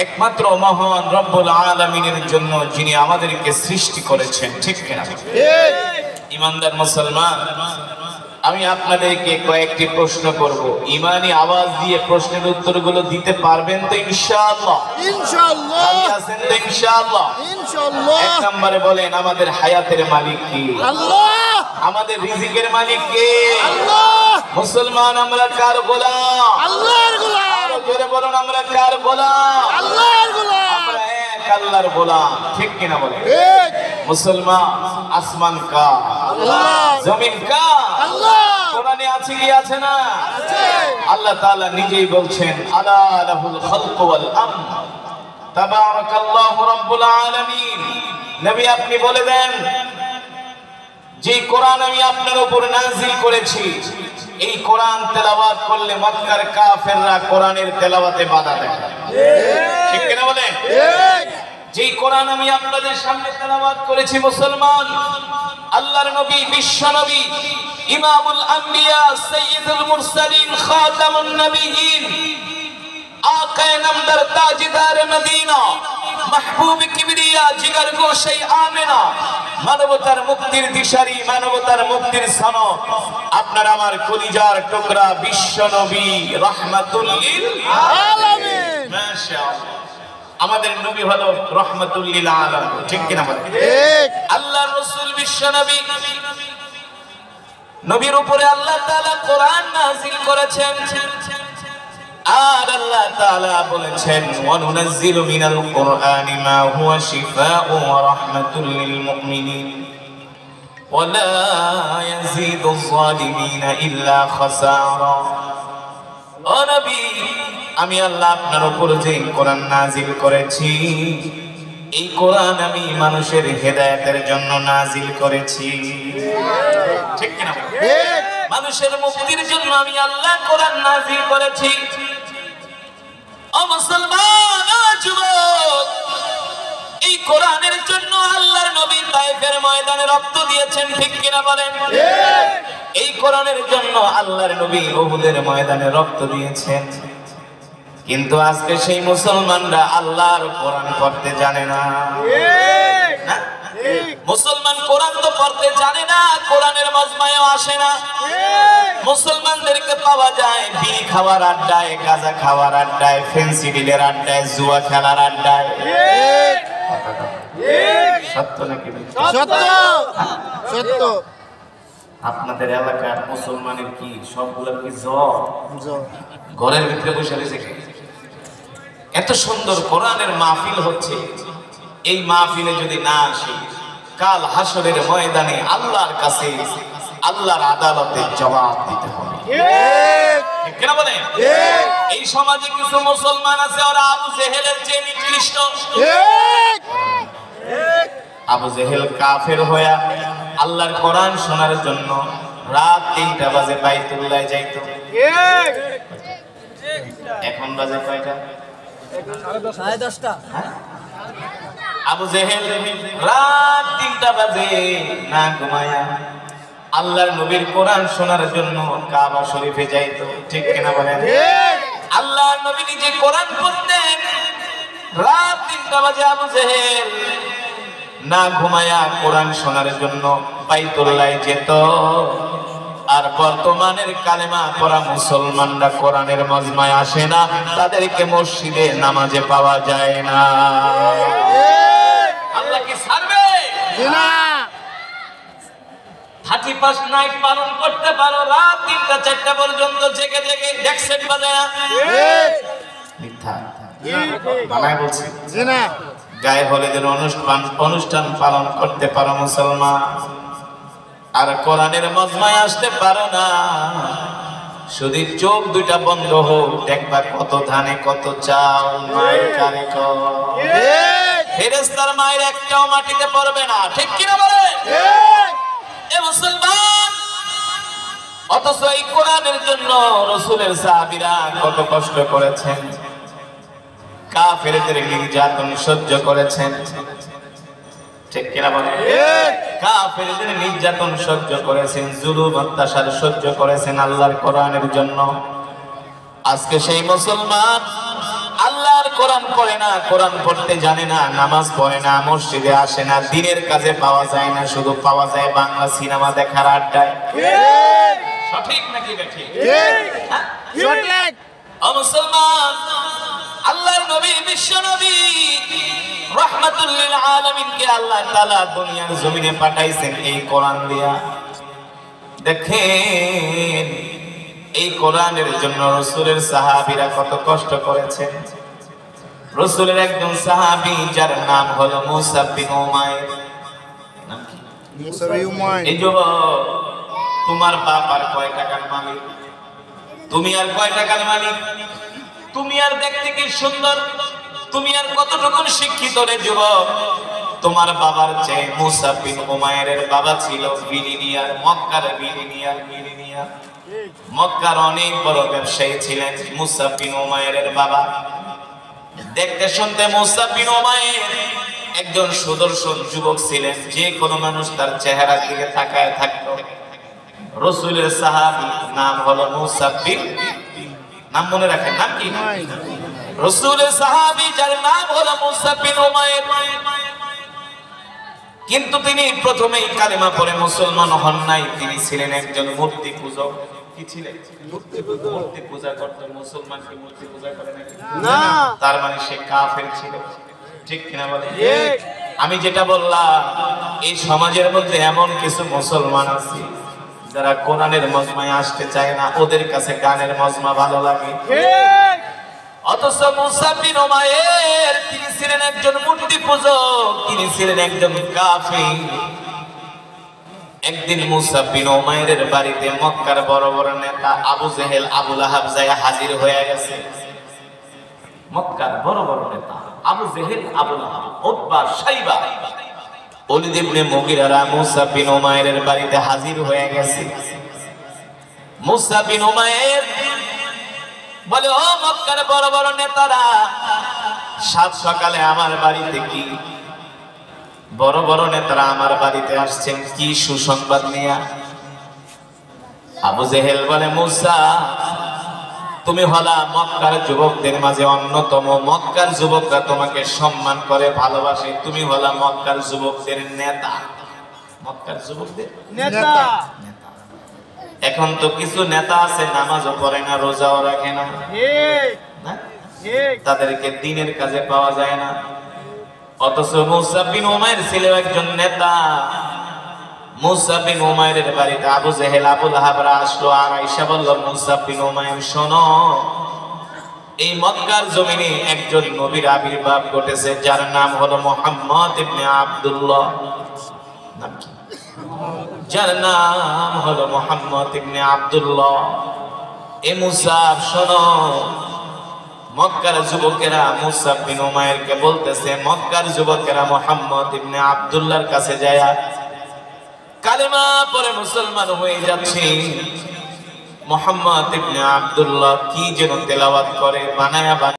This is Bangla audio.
একমাত্র মহান রব্বুল আলামিনের জন্য, যিনি আমাদেরকে সৃষ্টি করেছেন। ঠিক কিনা? ইমানদার মুসলমান, আমি আপনাদেরকে কয়েকটি প্রশ্ন করব, ইমানি আওয়াজ দিয়ে প্রশ্নের উত্তরগুলো দিতে পারবেন তো ইনশাআল্লাহ? ইনশাআল্লাহ। আছেন তো ইনশাআল্লাহ? ইনশাআল্লাহ। এক নম্বরে বলেন, আমাদের হায়াতের মালিক কে? আল্লাহ। আমাদের রিজিকের মালিক কে? আল্লাহ। মুসলমান আমরা কার গোলাম? আল্লাহর গোলাম। আরো জোরে বলুন, আমরা কার গোলাম? আল্লাহর গোলাম। আমরা এক আল্লাহর গোলাম। ঠিক কিনা বলেন? ঠিক। মুসলমান, আসমান কা? আল্লাহ। জমিন কা? আল্লাহ। কোরআনে আছে কি আছে না? আছে। আল্লাহ তাআলা নিজেই বলছেন, আলা লাহুল খালকু ওয়াল আমর, তাবারাকাল্লাহু রাব্বুল আলামিন। নবী আপনি বলে দেন, যে কোরআন আমি আপনার উপর নাযিল করেছি, এই কোরআন তেলাওয়াত করলে মক্কার কাফেররা কোরআনের তেলাওয়াতে বাধা দেয়। ঠিক কিনা বলেন? ঠিক। যে কোরআন আমি আপনাদের সামনে তেলাওয়াত করেছি মুসলমান, আল্লাহর নবী, বিশ্ব নবী, ইমামুল আম্বিয়া, সাইয়্যিদুল মুরসালিন, খাতামুন নবিয়্যিন, আকায়ে নামদার, তাজদার মদিনা, মাহবুব কিবরিয়া, জিগর গোশে আমেনা, মানবতার মুক্তির দিশারি, মানবতার মুক্তির সনদ, আপনার আমার কলিজার টুকরা বিশ্ব নবী রাহমাতুল লিল আলামিন। মাশাআল্লাহ। আমাদের নবী হলো রাহমাতুল লিল আলামিন। ঠিক কিনা বলেন? ঠিক। আল্লাহর রাসূল বিশ্ব নবী, নবীর উপরে আল্লাহ তাআলা কোরআন নাযিল করেছেন। আর আল্লাহ তাআলা বলেছেন, ওয়া নুনাজ্জিলু মিনাল কুরআনি মা হুয়া শিফাa'u ওয়া রাহমাতুল লিল মুমিনিন ওয়া লা ইয়াজিদুয যালিমিনা ইল্লা খাসারা। ও নবী, আমি আল্লাহ আপনার উপর যে কোরআন নাযিল করেছি, এই কোরআন আমি মানুষের হেদায়েতের জন্য নাযিল করেছি। ঠিক কিনা? ঠিক। মানুষের মুক্তির জন্য আমি আল্লাহ কোরআন নাযিল করেছি। ও মুসলমান, ও যুবক, এই কোরআনের জন্য আল্লাহর নবী তায়েফের ময়দানে রক্ত দিয়েছেন। ঠিক কিনা বলেন? ঠিক। এই কোরআনের জন্য আল্লাহর নবী উহুদের ময়দানে রক্ত দিয়েছেন। কিন্তু আজকে সেই মুসলমানরা আল্লাহর কোরআন পড়তে জানে না। ঠিক। না? ঠিক। মুসলমান কোরআন তো পড়তে জানে না, কোরআনের মজমায়ও আসে না। ঠিক। মুসলমানদেরকে পাওয়া যায় বিড়ি খাওয়ার আড্ডায়, গাঁজা খাওয়ার আড্ডায়, ফেন্সি ডিলের আড্ডায়, জুয়া খেলার আড্ডায়। ঠিক। ঠিক। সত্য নাকি? সত্য। সত্য। আপনাদের এলাকার মুসলমানের কি সবগুলোর কি জ্বর? জ্বর। ঘরের ভিতরে বসে রয়েছে। এত সুন্দর কোরআনের মাহফিল হচ্ছে, এই মাহফিলে যদি না আসে, কাল হাসরের ময়দানে আল্লাহর কাছে, আল্লাহর আদালতে জবাব দিতে হবে। ঠিক। ঠিক কিনা বলেন? ঠিক। এই সমাজে কিছু মুসলমান আছে, ওরা আবু জেহেলের চেয়ে নিকৃষ্ট। ঠিক। ঠিক। আবু জেহেল কাফের হয়ে আল্লাহর কোরআন শোনার জন্য রাত 3টা বাজে বাইতুল্লাহ যাইতো। ঠিক। এখন বাজে কয়টা? 10:30। আবু জেহেল রাত 3টা বাজে না ঘুমায়া আল্লাহর নবীর কোরআন শোনার জন্য কাবা শরীফে যাইতো। ঠিক কিনা বলেন? ঠিক। আল্লাহর নবী নিজে কোরআন পড়তেন। রাত 3টা বাজে আবু জেহেল না ঘুমায়া কোরআন শোনার জন্য বাইতুল্লাহ যেত। আর বর্তমানের কালেমা পড়া মুসলমানরা কোরআনের মজমায় আসে না, তাদেরকে মসজিদে নামাজে পাওয়া যায় না। আল্লাহ কি ছাড়বে? না। 31 নাইট পালন করতে পারো, রাত 3টা 4টা পর্যন্ত জেগে জেগে ডেক্সেট বাজায়। ঠিক। মিথ্যা ঠিক। বানায় বলছি। জি না। গায়ে হলুদের অনুষ্ঠান পালন করতে পারো মুসলমান, আর কোরআনের মজমায় আসতে পারো না। শুধু চোখ দুইটা বন্ধ হোক, দেখবা কত ধানে কত চাল, মায়ের কানে ঠিক। ফেরেশতার মায়ের একটাও মাটিতে পড়বে না। ঠিক কিনা বলে? ঠিক। এ মুসলমান, অথচ এই কোরআনের জন্য রাসূলের সাহাবীরা কত কষ্ট করেছেন, কাফেরদের নির্যাতন সহ্য করেছেন। ঠিক কিনা বলে? ঠিক। কাফেরদের নির্যাতন সহ্য করেছেন, জুলুম অত্যাচার সহ্য করেছেন আল্লাহর কোরআনের জন্য। আজকে সেই মুসলমান আল্লাহর কোরআন পড়ে না, কোরআন পড়তে জানে না, নামাজ পড়ে না, মসজিদে আসে না, দিনের কাজে পাওয়া যায় না, শুধু পাওয়া যায় বাংলা সিনেমা দেখার আড্ডায়। সঠিক নাকি বেঠিক? সঠিক। ও মুসলমান, আল্লাহর নবী, বিশ্ব নবী রাহমাতুল লিল আলামিন কে আল্লাহ তাআলা দুনিয়ার জমিনে পাঠাইছেন এই কোরআন দিয়া। দেখেন এই কোরআনের জন্য রাসূলের সাহাবীরা কত কষ্ট করেছেন। রাসূলের একজন সাহাবী যার নাম হলো মুসাব বিন উমাইর। নাম কি? মুসাব বিন উমাইর। এই যুবক, তোমার বাপ আর কয় টাকার মালিক? তুমি আর কয় টাকার মালিক? তুমি আর দেখতে কি সুন্দর? তুমি আর কতটুকু শিক্ষিত রে যুবক? তোমার বাবার চেয়ে মুসাব বিন উমাইরের বাবা ছিল বিলিনিয়ার, মক্কার বিলিনিয়ার। মক্কার অনেক বড় ব্যবসায়ী ছিলেন মুসাব বিন উমাইরের বাবা। দেখতে শুনতে মুসাব বিন উমাইর একজন সুদর্শন যুবক ছিলেন, যে কোনো মানুষ তার চেহারার দিকে তাকায় থাকতো। রাসূলের সাহাবী নাম হলো মুসাব বিন, নাম মনে রাখেন, নাম কি? রাসূলের সাহাবী যার নাম হলো মুসাব বিন উমাইর। কিন্তু তিনি প্রথমেই কালেমা পড়ে মুসলমান হন নাই। তিনি ছিলেন একজন মূর্তি পূজক। কি ছিলেন? মূর্তি পূজা করতেন। মুসলমান কি মূর্তি পূজা করে নাকি? না। তার মানে সে কাফের ছিল, ঠিক কিনা বলেন? ঠিক। আমি যেটা বললাম, এই সমাজের মধ্যে এমন কিছু মুসলমান আছে যারা কোরআনের মজমায় আসতে চায় না, ওদের কাছে গানের মজমা ভালো লাগে। ঠিক। অথচ মুসাব বিন উমাইর তিনি ছিলেন একজন মূর্তি পূজক, তিনি ছিলেন একজন কাফির। একদিন মুসাব বিন উমাইরের বাড়িতে মক্কার বড় বড় নেতা আবু জেহেল, আবু লাহাব যায় হাজির হয়ে গেছে। মক্কার বড় বড় নেতা আবু জেহেল, আবু লাহাব, উতবা, শাইবা, ওলীদ ইবনে মুগীরা মুসাব বিন উমাইরের বাড়িতে হাজির হয়ে গেছে। মুসাব বিন উমাইর বলে, ও মক্কার বড় বড় নেতারা, সাত সকালে আমার বাড়িতে কি বড় বড় নেতারা আমার বাড়িতে আসছেন, কি সুসংবাদ নিয়ে? আবু জেহেল বলে, মুসা, তুমি হলা মক্কার যুবকদের মাঝে অন্যতম। মক্কার যুবকরা তোমাকে সম্মান করে, ভালোবাসে। তুমি হলা মক্কার যুবকদের নেতা। মক্কার যুবকদের নেতা। এখন তো কিছু নেতা আছে নামাজও পড়ে না, রোজাও রাখে না, ঠিক। না? ঠিক। তাদেরকে দিনের কাজে পাওয়া যায় না। অথচ মুসাব বিন উমাইর ছিল একজন নেতা। মুসাব বিন উমাইরের বাড়িতে আবু জেহেল, আবু লাহাবরা আসলো, আর আয়েশা বলল, মুসাব বিন উমাইর শোনো, এই মক্কার জমিনে একজন নবীর আবির্ভাব ঘটেছে, যার নাম হলো মুহাম্মদ ইবনে আব্দুল্লাহ। নাম কি? যার নাম হলো মুহাম্মদ ইবনে আব্দুল্লাহ। এ মুসাব শোনো, মক্কার যুবকেরা মুসাব বিন উমাইরকে বলতেছে, মক্কার যুবকেরা মুহাম্মদ ইবনে আব্দুল্লাহর কাছে যায় কালেমা পড়ে মুসলমান হয়ে যাচ্ছে। মুহাম্মদ ইবনে আব্দুল্লাহ কি যেন তেলাওয়াত করে, বানায়া